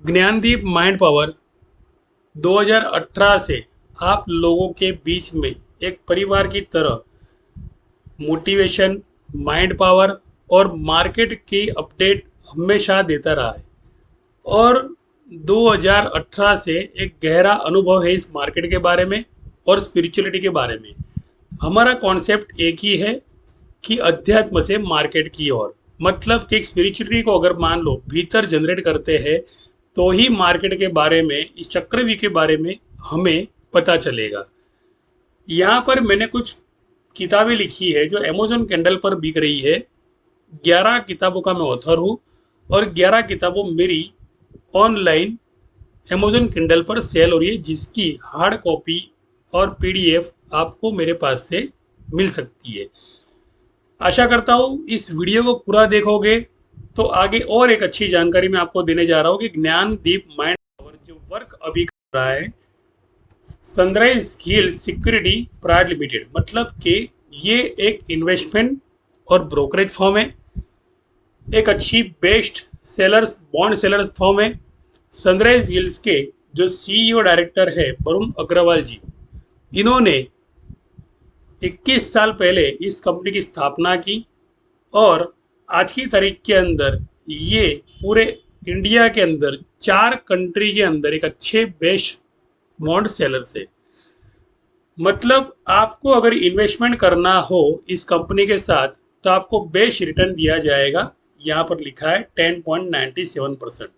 Gyandeep mind power 2018 से आप लोगों के बीच में एक परिवार की तरह मोटिवेशन, माइंड पावर और मार्केट की अपडेट हमेशा देता रहा है। और 2018 से एक गहरा अनुभव है इस मार्केट के बारे में और स्पिरिचुअलिटी के बारे में। हमारा कॉन्सेप्ट एक ही है कि अध्यात्म से मार्केट की ओर, मतलब कि स्पिरिचुअलिटी को अगर मान लो भीतर जनरेट करते हैं तो ही मार्केट के बारे में, इस चक्रव्यूह के बारे में हमें पता चलेगा। यहाँ पर मैंने कुछ किताबें लिखी है जो अमेजोन कैंडल पर बिक रही है। 11 किताबों का मैं ऑथर हूँ और 11 किताबों मेरी ऑनलाइन अमेजोन किंडल पर सेल हो रही है, जिसकी हार्ड कॉपी और पीडीएफ आपको मेरे पास से मिल सकती है। आशा करता हूँ इस वीडियो को पूरा देखोगे तो आगे और एक अच्छी जानकारी मैं आपको देने जा रहा हूँ कि ज्ञानदीप माइंड पावर जो वर्क अभी कर रहा है sunrise hills security private limited, मतलब कि ये एक इन्वेस्टमेंट और ब्रोकरेज फर्म है, एक अच्छी best sellers bond sellers firm है। सनराइज हिल्स के जो सीईओ डायरेक्टर है वरुण अग्रवाल जी, इन्होंने 21 साल पहले इस कंपनी की स्थापना की और आज की तारीख के अंदर ये पूरे इंडिया के अंदर 4 कंट्री के अंदर एक अच्छे बेस्ट बॉन्ड सेलर्स है। मतलब आपको अगर इन्वेस्टमेंट करना हो इस कंपनी के साथ तो आपको बेस्ट रिटर्न दिया जाएगा। यहाँ पर लिखा है 10.97%।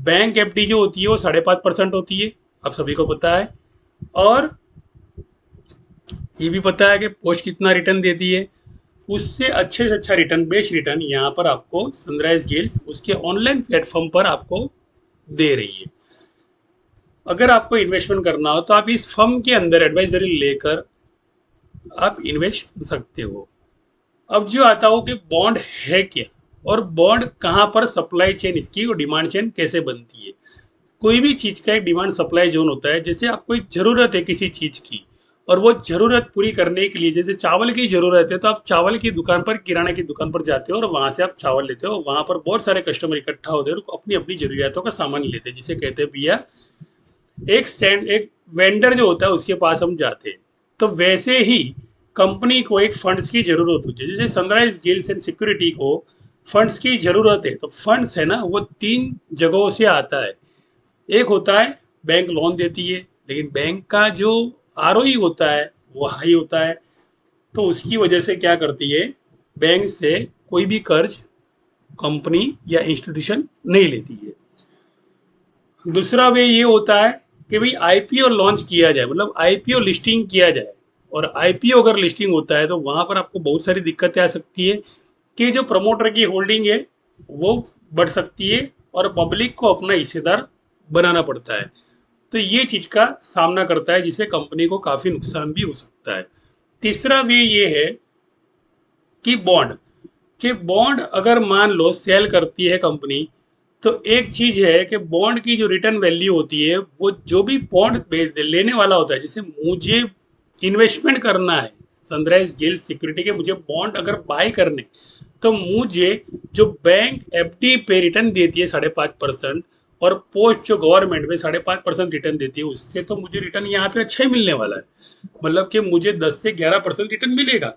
बैंक एफडी जो होती है वो 5.5% होती है, आप सभी को पता है। और ये भी पता है कि पोस्ट कितना रिटर्न देती है। उससे अच्छे से अच्छा रिटर्न, बेस्ट रिटर्न यहाँ पर आपको सनराइज गिल्ड्स उसके ऑनलाइन प्लेटफॉर्म पर आपको दे रही है। अगर आपको इन्वेस्टमेंट करना हो तो आप इस फर्म के अंदर एडवाइजरी लेकर आप इन्वेस्ट कर सकते हो। अब जो आता हो कि बॉन्ड है क्या और बॉन्ड कहाँ पर सप्लाई चेन इसकी और डिमांड चेन कैसे बनती है। कोई भी चीज़ का एक डिमांड सप्लाई जोन होता है। जैसे आपको एक ज़रूरत है किसी चीज़ की और वो ज़रूरत पूरी करने के लिए, जैसे चावल की ज़रूरत है तो आप चावल की दुकान पर, किराना की दुकान पर जाते हो और वहाँ से आप चावल लेते हो। वहाँ पर बहुत सारे कस्टमर इकट्ठा होते हैं और अपनी अपनी ज़रूरियातों का सामान लेते हैं, जिसे कहते हैं भैया एक वेंडर जो होता है उसके पास हम जाते हैं। तो वैसे ही कंपनी को एक फंड्स की जरूरत होती है। जैसे सनराइज गिल्ड्स एंड सिक्योरिटी को फंड्स की जरूरत है, तो फंड्स है ना वो 3 जगहों से आता है। एक होता है बैंक लोन देती है, लेकिन बैंक का जो आरओई होता है वो हाई होता है, तो उसकी वजह से क्या करती है, बैंक से कोई भी कर्ज कंपनी या इंस्टीट्यूशन नहीं लेती है। दूसरा वे ये होता है कि भाई आईपीओ लॉन्च किया जाए, मतलब आईपीओ लिस्टिंग किया जाए। और आईपीओ अगर लिस्टिंग होता है तो वहां पर आपको बहुत सारी दिक्कतें आ सकती है कि जो प्रमोटर की होल्डिंग है वो बढ़ सकती है और पब्लिक को अपना हिस्सेदार बनाना पड़ता है। तो ये चीज का सामना करता है, जिससे कंपनी को काफी नुकसान भी हो सकता है। तीसरा वे ये है कि बॉन्ड अगर मान लो सेल करती है कंपनी, तो एक चीज है कि बॉन्ड की जो रिटर्न वैल्यू होती है वो जो भी बॉन्ड लेने वाला होता है, जैसे मुझे इन्वेस्टमेंट करना है सनराइज गिल्ड सिक्योरिटी के, मुझे बॉन्ड अगर बाय करने, तो मुझे जो बैंक एफडी पे रिटर्न देती है 5.5%, और पोस्ट जो गवर्नमेंट में 5.5% रिटर्न देती है, उससे तो मुझे रिटर्न यहाँ पे अच्छा ही मिलने वाला है। मतलब कि मुझे 10 से 11% रिटर्न मिलेगा।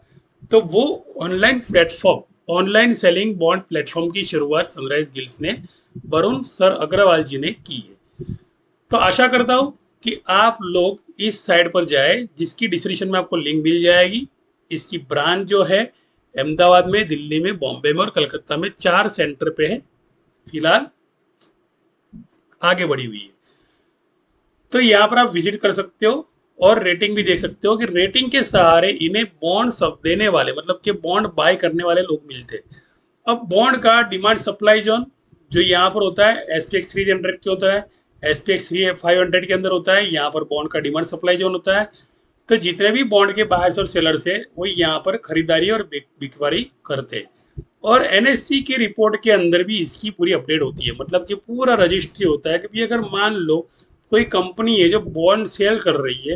तो वो online platform, online selling bond platform की शुरुआत सनराइज गिल्ड्स ने वरुण सर अग्रवाल जी ने की है। तो आशा करता हूँ कि आप लोग इस साइट पर जाए, जिसकी डिस्क्रिप्शन में आपको लिंक मिल जाएगी। इसकी ब्रांच जो है अहमदाबाद में, दिल्ली में, बॉम्बे में और कलकत्ता में 4 सेंटर पे है, फिलहाल आगे बढ़ी हुई है। तो यहाँ पर आप विजिट कर सकते हो और रेटिंग भी देख सकते हो कि रेटिंग के सहारे इन्हें बॉन्ड सब देने वाले, मतलब कि बॉन्ड बाय करने वाले लोग मिलते हैं। अब बॉन्ड का डिमांड सप्लाई जोन जो यहाँ पर होता है SPX 300 के होता है, SPX 500 के अंदर होता है, यहाँ पर बॉन्ड का डिमांड सप्लाई जोन होता है। तो जितने भी बॉन्ड के बायर्स और सेलर्स है वो यहाँ पर खरीदारी और बिकवारी करते हैं। और NSE की रिपोर्ट के अंदर भी इसकी पूरी अपडेट होती है, मतलब कि पूरा रजिस्ट्री होता है कि भी अगर मान लो कोई कंपनी है जो बॉन्ड सेल कर रही है,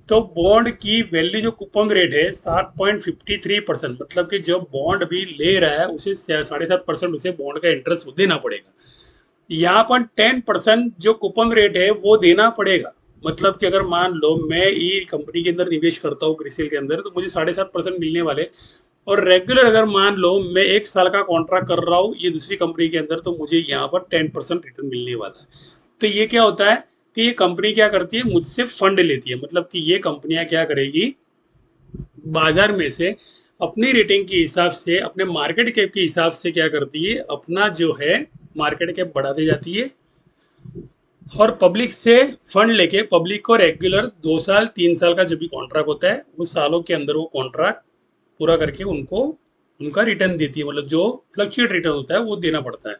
तो बॉन्ड की वैल्यू जो कूपन रेट है 7.53%, मतलब कि जो बॉन्ड भी ले रहा है उसे 7.5% उसे बॉन्ड का इंटरेस्ट देना पड़ेगा। यहाँ पर 10% जो कूपन रेट है वो देना पड़ेगा। मतलब कि अगर मान लो मैं ये कंपनी के अंदर निवेश करता हूँ क्रिसिल के अंदर, तो मुझे 7.5% मिलने वाले। और रेगुलर अगर मान लो मैं 1 साल का कॉन्ट्रैक्ट कर रहा हूँ ये दूसरी कंपनी के अंदर, तो मुझे यहाँ पर 10% रिटर्न मिलने वाला है। तो ये क्या होता है कि ये कंपनी क्या करती है, मुझसे फंड लेती है। मतलब कि ये कंपनियां क्या करेगी, बाजार में से अपनी रेटिंग के हिसाब से, अपने मार्केट कैप के हिसाब से क्या करती है, अपना जो है मार्केट कैप बढ़ाती जाती है। और पब्लिक से फंड लेके पब्लिक को रेगुलर 2 साल 3 साल का जो भी कॉन्ट्रैक्ट होता है उस सालों के अंदर वो कॉन्ट्रैक्ट पूरा करके उनको उनका रिटर्न देती है। मतलब जो फ्लक्चुएट रिटर्न होता है वो देना पड़ता है।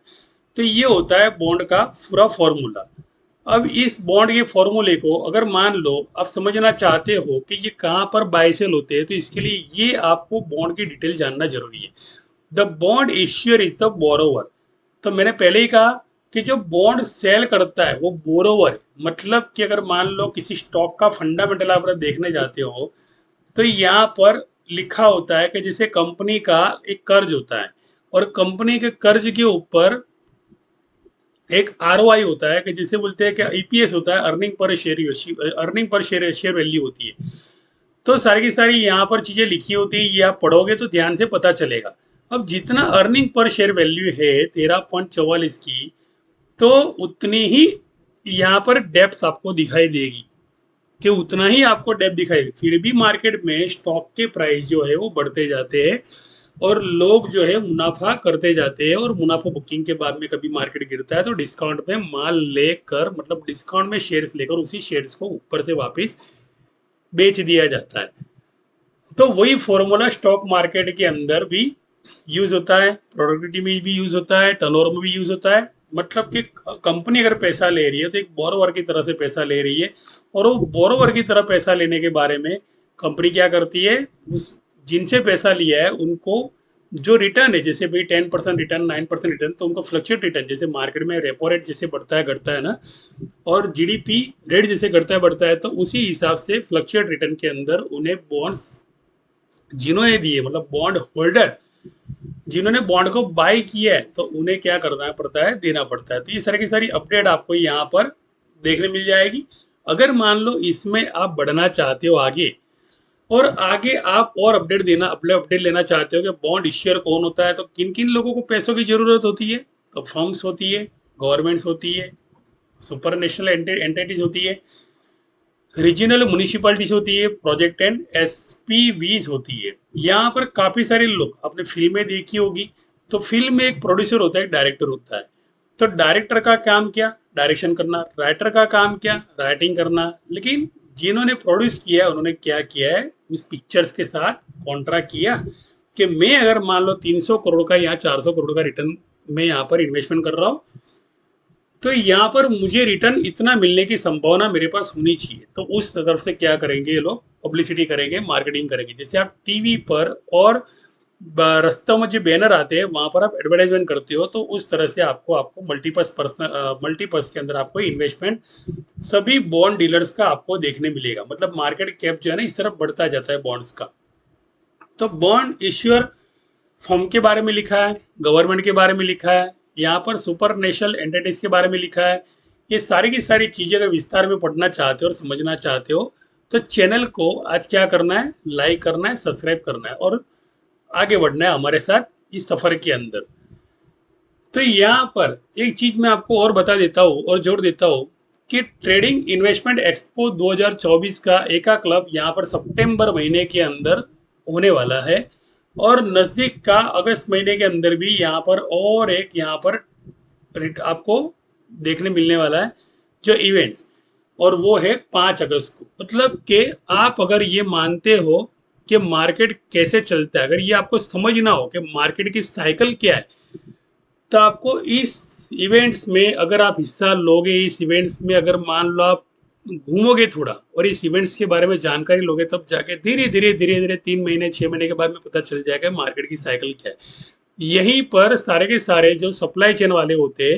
तो ये होता है बॉन्ड का पूरा फॉर्मूला। अब इस बॉन्ड के फॉर्मूले को अगर मान लो आप समझना चाहते हो कि ये कहाँ पर बाय सेल होते हैं, तो इसके लिए ये आपको बॉन्ड की डिटेल जानना जरूरी है। The bond issuer is the borrower. तो मैंने पहले ही कहा कि जो बॉन्ड सेल करता है वो बोरोवर। मतलब कि अगर मान लो किसी स्टॉक का फंडामेंटल आप देखने जाते हो, तो यहाँ पर लिखा होता है कि जैसे कंपनी का एक कर्ज होता है, और कंपनी के कर्ज के ऊपर एक आरओआई होता है कि जिसे बोलते हैं कि ईपीएस होता है, earning per share share value होती है। तो सारी की सारी यहाँ पर चीजें लिखी होती है, ये आप पढ़ोगे तो ध्यान से पता चलेगा। अब जितना अर्निंग पर शेयर वैल्यू है 13.44 की, तो उतनी ही यहाँ पर डेप्थ आपको दिखाई देगी, कि उतना ही आपको डेप्थ दिखाई देगी। फिर भी मार्केट में स्टॉक के प्राइस जो है वो बढ़ते जाते हैं, और लोग जो है मुनाफा करते जाते हैं। और मुनाफा बुकिंग के बाद में कभी मार्केट गिरता है तो डिस्काउंट में माल लेकर, मतलब डिस्काउंट में शेयर्स लेकर उसी शेयर्स को ऊपर से वापस बेच दिया जाता है। तो वही फॉर्मूला स्टॉक मार्केट के अंदर भी यूज होता है, प्रोडक्टिविटी में भी यूज होता है, टर्नओवर में भी यूज होता है। मतलब कि कंपनी अगर पैसा ले रही है तो एक बोरोवर की तरह से पैसा ले रही है, और वो बोरोवर की तरह पैसा लेने के बारे में कंपनी क्या करती है, उस जिनसे पैसा लिया है उनको जो रिटर्न है, जैसे भाई 10% रिटर्न, 9% रिटर्न, तो उनको फ्लक्चुएट रिटर्न, जैसे मार्केट में रेपो रेट जैसे बढ़ता है घटता है ना, और जीडीपी रेट जैसे घटता है बढ़ता है, तो उसी हिसाब से फ्लक्चुएट रिटर्न के अंदर उन्हें बॉन्ड्स जिन्होंने दिए, मतलब बॉन्ड होल्डर जिन्होंने बॉन्ड को बाय किया है, तो उन्हें क्या करना पड़ता है, देना पड़ता है। तो ये सारी की सारी अपडेट आपको यहाँ पर देखने मिल जाएगी। अगर मान लो इसमें आप बढ़ना चाहते हो आगे, और आगे आप और अपडेट देना, अपडेट लेना चाहते हो कि बॉन्ड इश्यूअर कौन होता है, तो किन किन लोगों को पैसों की जरूरत होती है, तो फर्म्स होती है, गवर्नमेंट्स होती है, सुपर नेशनल एंटिटीज होती है, रीजनल म्यूनिसिपैलिटीज होती है, प्रोजेक्ट एंड एसपीवीज होती है। यहाँ पर काफी सारे लोग, आपने फिल्में देखी होगी, तो फिल्म में एक प्रोड्यूसर होता है, एक डायरेक्टर होता है। तो डायरेक्टर का काम क्या, डायरेक्शन करना, राइटर का काम क्या, राइटिंग करना। लेकिन जिन्होंने प्रोड्यूस किया है उन्होंने क्या किया है, उस पिक्चर्स के साथ कॉन्ट्रैक्ट किया कि मैं अगर मान लो 300 करोड़ का या 400 करोड़ का रिटर्न मैं यहाँ पर इन्वेस्टमेंट कर रहा हूँ, तो यहाँ पर मुझे रिटर्न इतना मिलने की संभावना मेरे पास होनी चाहिए। तो उस तरफ से क्या करेंगे ये लोग, पब्लिसिटी करेंगे, मार्केटिंग करेंगे। जैसे आप टीवी पर और रास्तों में जो बैनर आते हैं वहां पर आप एडवर्टाइजमेंट करते हो, तो उस तरह से आपको आपको मल्टीपर्स के अंदर आपको इन्वेस्टमेंट सभी बॉन्ड डीलर्स का आपको देखने मिलेगा। मतलब मार्केट कैप जो है ना इस तरफ बढ़ता जाता है बॉन्ड्स का। तो बॉन्ड इश्यूअर फर्म के बारे में लिखा है, गवर्नमेंट के बारे में लिखा है, यहाँ पर सुपर नेशनल एंटिटीज के बारे में लिखा है। ये सारी की सारी चीजें अगर विस्तार में पढ़ना चाहते हो और समझना चाहते हो, तो चैनल को आज क्या करना है, लाइक करना है, सब्सक्राइब करना है, और आगे बढ़ना है हमारे साथ इस सफर के अंदर। तो यहाँ पर एक चीज मैं आपको और बता देता हूँ और जोड़ देता हूँ कि ट्रेडिंग इन्वेस्टमेंट एक्सपो 2024 का एका क्लब यहाँ पर सितंबर महीने के अंदर होने वाला है, और नजदीक का अगस्त महीने के अंदर भी यहाँ पर और एक यहाँ पर आपको देखने मिलने वाला है जो इवेंट्स, और वो है 5 अगस्त को। मतलब कि आप अगर ये मानते हो कि मार्केट कैसे चलता है, अगर ये आपको समझना हो कि मार्केट की साइकिल क्या है, तो आपको इस इवेंट्स में अगर आप हिस्सा लोगे, इस इवेंट्स में अगर मान लो आप घूमोगे थोड़ा और इस इवेंट्स के बारे में जानकारी लोगे, तब जाके धीरे धीरे धीरे धीरे 3 महीने 6 महीने के बाद में पता चल जाएगा मार्केट की साइकिल क्या है। यहीं पर सारे के सारे जो सप्लाई चेन वाले होते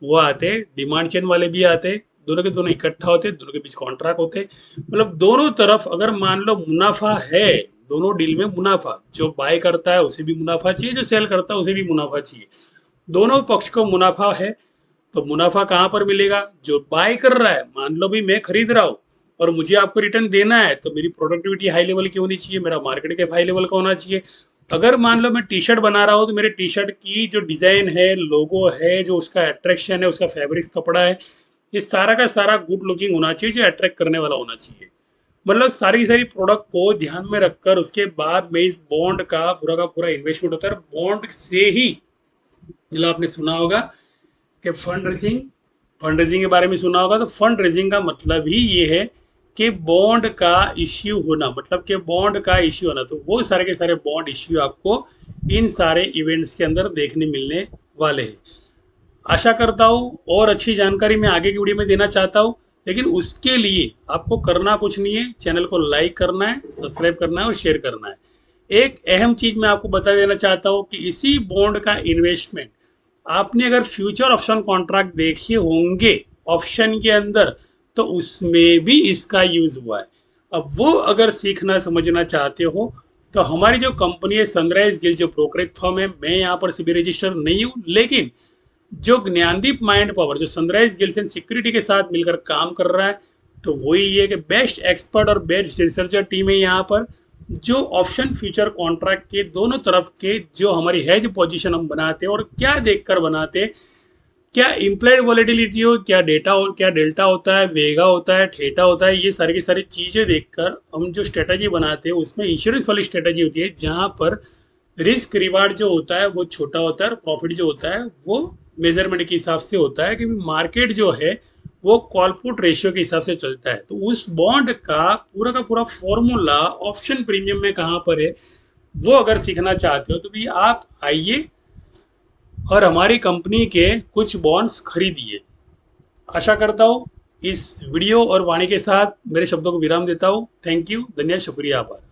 वो आते, डिमांड चेन वाले भी आते, दोनों के दोनों इकट्ठा होते, दोनों के बीच कॉन्ट्रैक्ट होते। मतलब दोनों तरफ अगर मान लो मुनाफा है, दोनों डील में मुनाफा, जो बाय करता है उसे भी मुनाफा चाहिए, जो सेल करता है उसे भी मुनाफा चाहिए, दोनों पक्ष को मुनाफा है। तो मुनाफा कहाँ पर मिलेगा? जो बाय कर रहा है, मान लो भी मैं खरीद रहा हूँ और मुझे आपको रिटर्न देना है, तो मेरी प्रोडक्टिविटी हाई लेवल की होनी चाहिए, मेरा मार्केट कैप हाई लेवल का होना चाहिए। अगर मान लो मैं टी शर्ट बना रहा हूँ, तो मेरे टी शर्ट की जो डिजाइन है, लोगो है, जो उसका अट्रैक्शन है, उसका फैब्रिक कपड़ा है, ये सारा का सारा गुड लुकिंग होना चाहिए, जो अट्रैक्ट करने वाला होना चाहिए। मतलब सारी की सारी प्रोडक्ट को ध्यान में रखकर उसके बाद में इस बॉन्ड का पूरा इन्वेस्टमेंट होता है। बॉन्ड से ही, मतलब आपने सुना होगा कि फंड रेजिंग के बारे में सुना होगा, तो फंड रेजिंग का मतलब ही ये है कि बॉन्ड का इश्यू होना, मतलब कि बॉन्ड का इश्यू होना। तो वो सारे के सारे बॉन्ड इश्यू आपको इन सारे इवेंट्स के अंदर देखने मिलने वाले हैं। आशा करता हूँ और अच्छी जानकारी मैं आगे की वीडियो में देना चाहता हूँ, लेकिन उसके लिए आपको करना कुछ नहीं है, चैनल को लाइक करना है, सब्सक्राइब करना है और शेयर करना है। एक अहम चीज मैं आपको बता देना चाहता हूँ कि इसी बॉन्ड का इन्वेस्टमेंट आपने अगर फ्यूचर ऑप्शन कॉन्ट्रैक्ट देखे होंगे ऑप्शन के अंदर, तो उसमें भी इसका यूज हुआ है। अब वो अगर सीखना समझना चाहते हो, तो हमारी जो कंपनी है सनराइज गिल्ड, जो ब्रोकरेज फर्म है, मैं यहाँ पर सीबी रजिस्टर नहीं हूँ, लेकिन जो ज्ञानदीप माइंड पावर जो सनराइज गिल्स एंड सिक्योरिटी के साथ मिलकर काम कर रहा है, तो वही है कि बेस्ट एक्सपर्ट और बेस्ट रिसर्चर टीम है यहाँ पर, जो ऑप्शन फ्यूचर कॉन्ट्रैक्ट के दोनों तरफ के जो हमारी हेज पोजीशन हम बनाते हैं, और क्या देखकर बनाते हैं, क्या इम्प्लाइड वॉलेटिलिटी हो, क्या डेटा हो, क्या डेल्टा होता है, वेगा होता है, थीटा होता है, ये सारी की सारी चीज़ें देखकर हम जो स्ट्रेटजी बनाते हैं, उसमें इंश्योरेंस वाली स्ट्रेटजी होती है, जहाँ पर रिस्क रिवार्ड जो होता है वो छोटा होता है और प्रॉफिट जो होता है वो मेजरमेंट के हिसाब से होता है, क्योंकि मार्केट जो है वो कॉल पुट रेशियो के हिसाब से चलता है। तो उस बॉन्ड का पूरा फॉर्मूला ऑप्शन प्रीमियम में कहाँ पर है, वो अगर सीखना चाहते हो तो भी आप आइए और हमारी कंपनी के कुछ बॉन्ड्स खरीदिए। आशा करता हूँ इस वीडियो और वाणी के साथ मेरे शब्दों को विराम देता हूँ। थैंक यू, धन्यवाद, शुक्रिया, आभार।